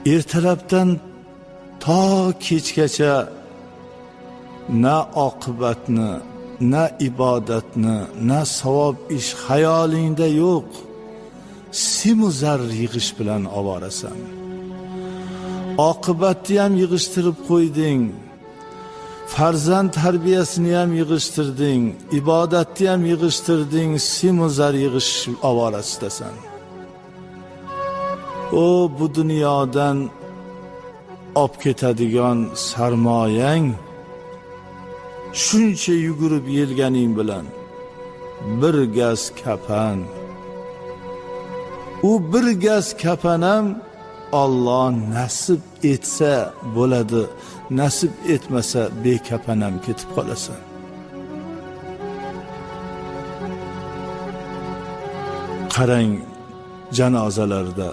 ertalabdan to kechgacha na oqibatni, na ibodatni, na savob ish xayolingda yo'q. Simu zar yig'ish bilan ovorasan. Oqibatni ham yig'ishtirib qo'yding. Farzand tarbiyasini ham yig'ishtirding, ibodatni ham yig'ishtirding, simu zar yig'ish ovorasidasan. O bu dunyodan olib ketadigan sarmoyang shuncha yugurib yelganing bilan bir gaz kapan. U bir gaz kapan ham Alloh nasib etsa bo'ladi, nasib etmasa bekapan ham ketib qolasan. Qarang, janozalarda